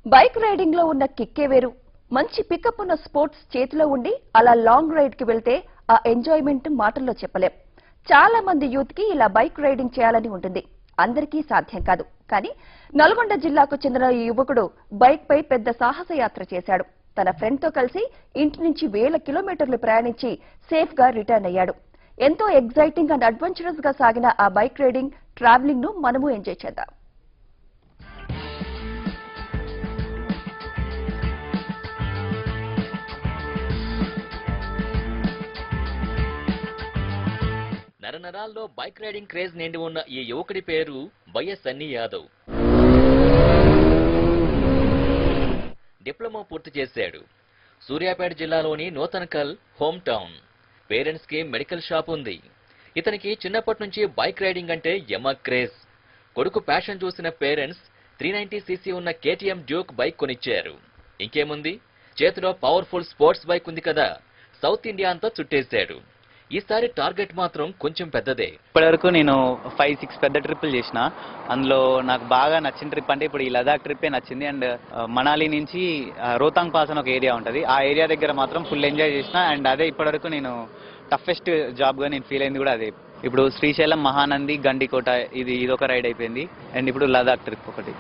Bike riding లో ఉన్న కిక్కే వేరు. మంచి పికప్ ఉన్న స్పోర్ట్స్ చేతిలో ఉండి అలా లాంగ్ రైడ్ కి వెళ్తే ఆ ఎంజాయ్మెంట్ మాటల్లో చెప్పలేం. చాలా మంది యూత్ కి ఇలా బైక్ రైడింగ్ చేయాలని ఉంటుంది. అందరికీ సాధ్యం కాదు. కానీ నల్గొండ జిల్లాకు చెందిన ఈ యువకుడు బైక్ పై పెద్ద సాహసయాత్ర చేశాడు. తన ఫ్రెండ్ తో కలిసి ఇంటి నుంచి 1000 కిలోమీటర్లు ప్రయాణించి సేఫ్ గా రిటర్న్ అయ్యాడు. ఎంతో ఎగ్జైటింగ్ అండ్ అడ్వెంచరస్ గా సాగిన ఆ బైక్ రైడింగ్ ట్రావెలింగ్ ను మనము ఎంజాయ్ చేద్దాం. నరనరాల్లో బైక్ రైడింగ్ క్రేజ్ నిండి ఉన్న ఈ యువకుడి పేరు బయ్య సన్నీ యాదవ్. డిప్లొమా పూర్తి చేశాడు. సూర్యాపేట జిల్లాలోని నూతనకల్ హోమ్ టౌన్. పేరెంట్స్ కి మెడికల్ షాప్ ఉంది. ఇతనికి చిన్నప్పటి నుంచి బైక్ రైడింగ్ అంటే యమ క్రేజ్. కొడుకు ప్యాషన్ చూసిన పేరెంట్స్ 390cc ఉన్న KTM డ్యూక్ బైక్ కొనిచ్చారు. ఇంకేముంది, చేతిలో పవర్ఫుల్ స్పోర్ట్స్ బైక్ ఉంది కదా, సౌత్ ఇండియా అంతా చుట్టేశాడు. ఈసారి టార్గెట్ మాత్రం కొంచెం పెద్దదే. ఇప్పటివరకు నేను 5-6 పెద్ద ట్రిప్పులు చేసిన. అందులో నాకు బాగా నచ్చిన ట్రిప్ అంటే ఇప్పుడు ఈ లదాఖ్ ట్రిప్పే నచ్చింది. అండ్ మనాలి నుంచి రోహతాంగ్ పాస్ అని ఒక ఏరియా ఉంటుంది. ఆ ఏరియా దగ్గర మాత్రం ఫుల్ ఎంజాయ్ చేసిన. అండ్ అదే ఇప్పటివరకు నేను టఫెస్ట్ జాబ్గా నేను ఫీల్ అయింది కూడా అదే. ఇప్పుడు శ్రీశైలం, మహానంది, గండికోట ఇదొక రైడ్ అయిపోయింది. అండ్ ఇప్పుడు లదాఖ్ ట్రిప్ ఒకటి.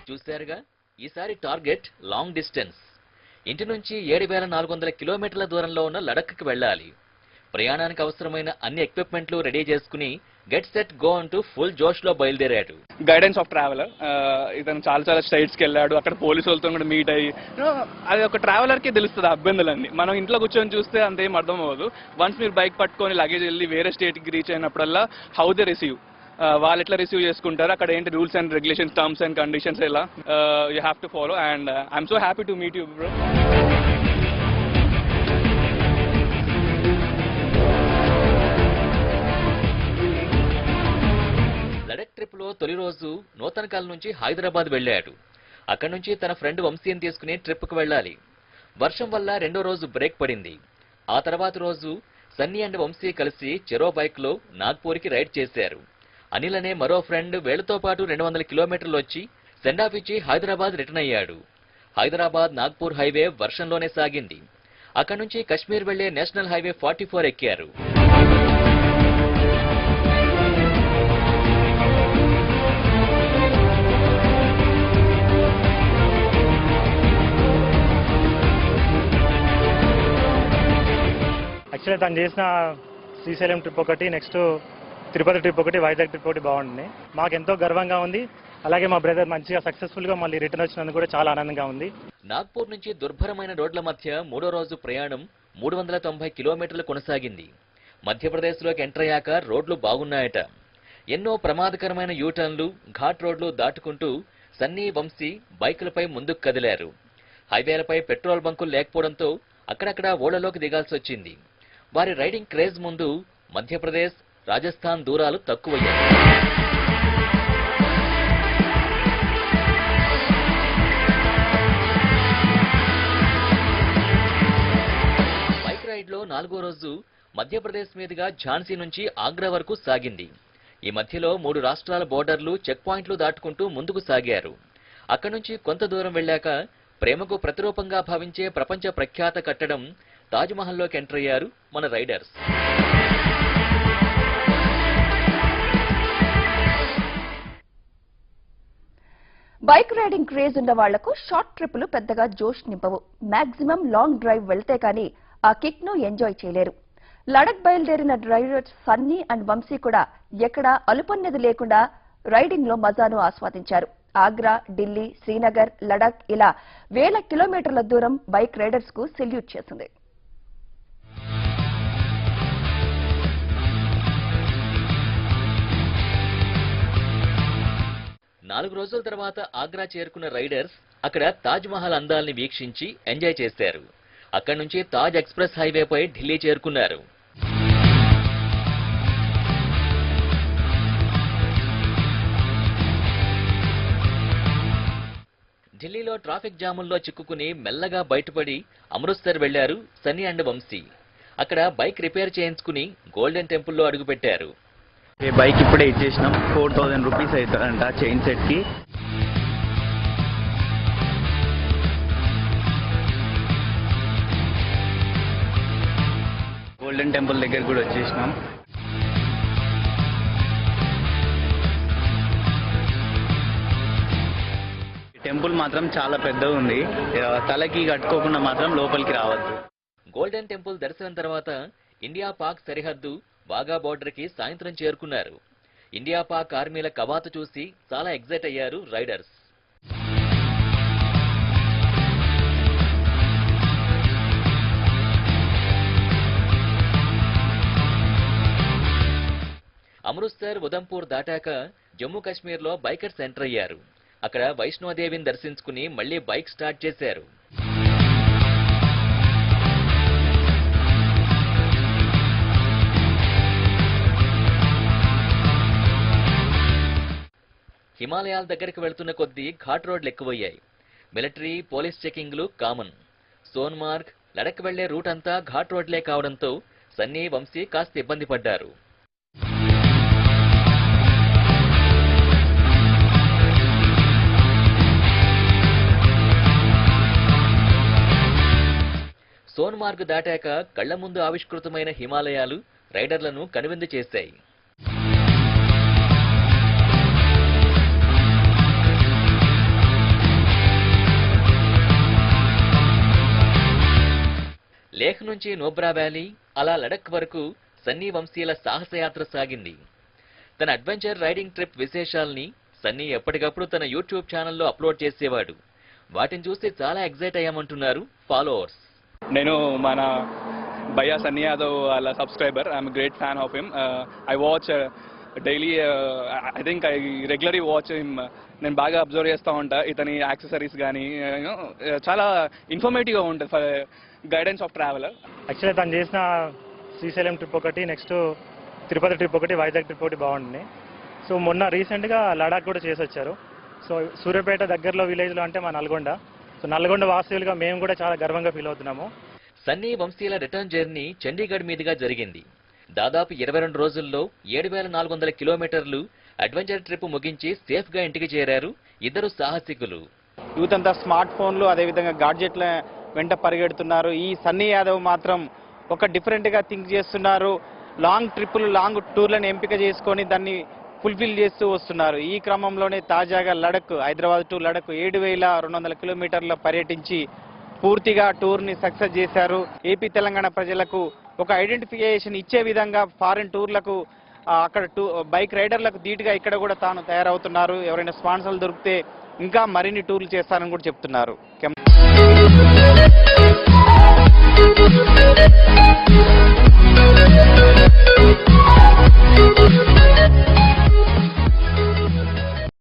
చూశారుగా, ఈసారి టార్గెట్ లాంగ్ డిస్టెన్స్. ఇంటి నుంచి 7400 కిలోమీటర్ల దూరంలో ఉన్న లడఖ్కి వెళ్ళాలి. ప్రయాణానికి అవసరమైన అన్ని ఎక్విప్మెంట్లు రెడీ చేసుకుని గెట్ సెట్ గో అంటూ ఫుల్ జోష్ లో బయలుదేరాడు. Guidance of traveller. ఇతను చాలా స్టేట్స్కి వెళ్ళాడు. అక్కడ పోలీసు వాళ్ళతో కూడా మీట్ అయ్యి, అది ఒక ట్రావెలర్కి తెలుస్తుంది ఆ ఇబ్బందులన్నీ. మనం ఇంట్లో కూర్చొని చూస్తే అంతేం అర్థం అవ్వదు. వన్స్ మీరు బైక్ పట్టుకొని లగేజ్ వెళ్ళి వేరే స్టేట్కి రీచ్ అయినప్పుడల్లా హౌ దే రిసీవ్, వాళ్ళు ఎట్లా రిసీవ్ చేసుకుంటారు, అక్కడ ఏంటి rules and regulations, terms and conditions ఎలా you have to follow. And I'm so happy to meet you bro. Ladakh trip లో తొలి రోజు నూతనకల్ నుంచి హైదరాబాద్ వెళ్ళాడు. అక్కడి నుంచి తన ఫ్రెండ్ వంశీని తీసుకుని ట్రిప్ కు వెళ్ళాలి. వర్షం వల్ల రెండో రోజు బ్రేక్ పడింది. ఆ తర్వాత రోజు సన్నీ అండ్ వంశీ కలిసి చెరో బైక్ లో నాగ్పూర్కి రైడ్ చేశారు. అనిల్ అనే మరో ఫ్రెండ్ వేళ్లతో పాటు 200 కిలోమీటర్లు వచ్చి సెండ్ ఆఫ్ ఇచ్చి హైదరాబాద్ రిటర్న్ అయ్యాడు. హైదరాబాద్ నాగ్పూర్ హైవే వర్షంలోనే సాగింది. అక్కడి నుంచి కశ్మీర్ వెళ్లే నేషనల్ హైవే 44 ఎక్కారు. యాక్చువల్లీ తను చేసిన శ్రీశైలం ట్రిప్ ఒకటి, నెక్స్ట్ తిరుపతి ట్రిప్ ఒకటి, వైజాగ్ ట్రిప్ ఒకటి బాగుంది. మాకు ఎంతో గర్వంగా ఉంది. అలాగే మా బ్రదర్ మంచిగా సక్సెస్ఫుల్ గా మళ్ళీ రిటర్న్ వచ్చినందుకు కూడా చాలా ఆనందంగా ఉంది. నాగ్పూర్ నుంచి దుర్భరమైన రోడ్ల మధ్య మూడో రోజు ప్రయాణం 390 కిలోమీటర్లు కొనసాగింది. మధ్యప్రదేశ్లోకి ఎంటర్ అయ్యాక రోడ్లు బాగున్నాయట. ఎన్నో ప్రమాదకరమైన యూటర్న్లు, ఘాట్ రోడ్లు దాటుకుంటూ సన్నీ, వంశీ బైకులపై ముందుకు కదిలారు. హైవేలపై పెట్రోల్ బంకులు లేకపోవడంతో అక్కడక్కడ ఓళ్లలోకి దిగాల్సి వచ్చింది. వారి రైడింగ్ క్రేజ్ ముందు మధ్యప్రదేశ్, రాజస్థాన్ దూరాలు తక్కువయ్యాయి. బైక్ రైడ్ లో 4వ రోజు మధ్యప్రదేశ్ మీదుగా ఝాన్సీ నుంచి ఆగ్రా వరకు సాగింది. ఈ మధ్యలో 3 రాష్ట్రాల బోర్డర్లు, చెక్ పాయింట్లు దాటుకుంటూ ముందుకు సాగారు. అక్కడి నుంచి కొంత దూరం వెళ్ళాక ప్రేమకు ప్రతిరూపంగా భావించే ప్రపంచ ప్రఖ్యాత కట్టడం తాజ్మహల్లోకి ఎంటర్ అయ్యారు మన రైడర్స్. బైక్ రైడింగ్ క్రేజ్ ఉన్న వాళ్లకు షార్ట్ ట్రిప్పులు పెద్దగా జోష్ నింపవు. మాక్సిమం లాంగ్ డ్రైవ్ వెళ్తే కానీ ఆ కిక్ ను ఎంజాయ్ చేయలేరు. లడఖ్ బయలుదేరిన రైడర్స్ సన్నీ అండ్ వంశీ కూడా ఎక్కడా అలుపన్నది లేకుండా రైడింగ్ లో మజాను ఆస్వాదించారు. ఆగ్రా, ఢిల్లీ, శ్రీనగర్, లడఖ్ ఇలా 1000 కిలోమీటర్ల దూరం బైక్ రైడర్స్ కు సెల్యూట్ చేసింది. నాలుగు రోజుల తర్వాత ఆగ్రా చేరుకున్న రైడర్స్ అక్కడ తాజ్ మహల్ అందాల్ని వీక్షించి ఎంజాయ్ చేశారు. అక్కడి నుంచి తాజ్ ఎక్స్ప్రెస్ హైవేపై ఢిల్లీ చేరుకున్నారు. ఢిల్లీలో ట్రాఫిక్ జాముల్లో చిక్కుకుని మెల్లగా బయటపడి అమృత్సర్ వెళ్లారు సన్నీ అండ్ వంశీ. అక్కడ బైక్ రిపేర్ చేయించుకుని గోల్డెన్ టెంపుల్లో అడుగుపెట్టారు. ఈ బైక్ ఇప్పుడే ఇచ్చేసినాం. 4000 రూపీస్ అవుతుందంట చైన్ సెట్కి. గోల్డెన్ టెంపుల్ దగ్గర కూడా వచ్చేసినాం. టెంపుల్ మాత్రం చాలా పెద్దగా ఉంది. తలకి కట్టుకోకుండా మాత్రం లోపలికి రావద్దు. గోల్డెన్ టెంపుల్ దర్శనం తర్వాత ఇండియా పాక్ సరిహద్దు వాఘా బోర్డర్కి సాయంత్రం చేరుకున్నారు. ఇండియా పాక్ ఆర్మీల కవాతు చూసి చాలా ఎగ్జైట్ అయ్యారు రైడర్స్. అమృత్సర్, ఉదంపూర్ దాటాక జమ్మూ కాశ్మీర్లో బైకర్స్ ఎంటర్ అయ్యారు. అక్కడ వైష్ణోదేవిని దర్శించుకుని మళ్లీ బైక్ స్టార్ట్ చేశారు. హిమాలయాల దగ్గరికి వెళ్తున్న కొద్దీ ఘాట్ రోడ్లు ఎక్కువయ్యాయి. మిలిటరీ, పోలీస్ చెకింగ్లు కామన్. సోన్మార్గ్, లడక్ వెళ్లే రూట్ అంతా ఘాట్ రోడ్లే కావడంతో సన్నీ, వంశీ కాస్త ఇబ్బంది పడ్డారు. సోన్మార్గ్ దాటాక కళ్ల ముందు ఆవిష్కృతమైన హిమాలయాలు రైడర్లను కనువిందు చేశాయి. లేహ్ నుంచి నోబ్రా వ్యాలీ, అలా లడక్ వరకు సన్నీ, వంశీల సాహసయాత్ర సాగింది. తన అడ్వెంచర్ రైడింగ్ ట్రిప్ విశేషాల్ని సన్నీ ఎప్పటికప్పుడు తన యూట్యూబ్ ఛానల్లో అప్లోడ్ చేసేవాడు. వాటిని చూసి చాలా ఎగ్జైట్ అయ్యామంటున్నారు ఫాలోవర్స్. నేను మన భయ్యా సన్నీ యాదవ్ వాళ్ళ subscriber. I'm great fan of him. I watch daily. I think I regularly watch him. నేను బాగా అబ్జర్వ్ చేస్తూ ఉంటా. ఇతని యాక్సెసరీస్ కానీ చాలా ఇన్ఫర్మేటివ్గా ఉంటుంది for guidance of traveller. Actually తను చేసిన శ్రీశైలం ట్రిప్ ఒకటి, నెక్స్ట్ తిరుపతి ట్రిప్ ఒకటి, వైజాగ్ ట్రిప్ ఒకటి బాగుంది. సో మొన్న రీసెంట్గా లడాక్ కూడా చేసి వచ్చారు. సో సూర్యాపేట దగ్గరలో విలేజ్లో అంటే మా నల్గొండ. సో నల్గొండ వాసులుగా మేము కూడా చాలా గర్వంగా ఫీల్ అవుతున్నాము. సన్నీ, వంశీల రిటర్న్ జర్నీ చండీగఢ్ మీదుగా జరిగింది. దాదాపు 22 రోజుల్లో 7400 కిలోమీటర్లు అడ్వెంచర్ ట్రిప్ ముగించి సేఫ్ గా ఇంటికి చేరారు ఇద్దరు సాహసికులు. యూత్ అంతా స్మార్ట్ ఫోన్లు, అదేవిధంగా గాడ్జెట్ల వెంట పరిగెడుతున్నారు. ఈ సన్నీ యాదవ్ మాత్రం ఒక డిఫరెంట్గా థింక్ చేస్తున్నారు. లాంగ్ ట్రిప్పులు, లాంగ్ టూర్లను ఎంపిక చేసుకొని దాన్ని ఫుల్ఫిల్ చేస్తూ వస్తున్నారు. ఈ క్రమంలోనే తాజాగా లడక్, హైదరాబాద్ టు లడక్ 7200 కిలోమీటర్ల పర్యటించి పూర్తిగా టూర్ని సక్సెస్ చేశారు. ఏపీ తెలంగాణ ప్రజలకు ఒక ఐడెంటిఫికేషన్ ఇచ్చే విధంగా ఫారిన్ టూర్లకు అక్కడ బైక్ రైడర్లకు ధీటుగా ఇక్కడ కూడా తాను తయారవుతున్నారు. ఎవరైనా స్పాన్సర్లు దొరికితే ఇంకా మరిన్ని టూర్లు చేస్తారని కూడా చెప్తున్నారు.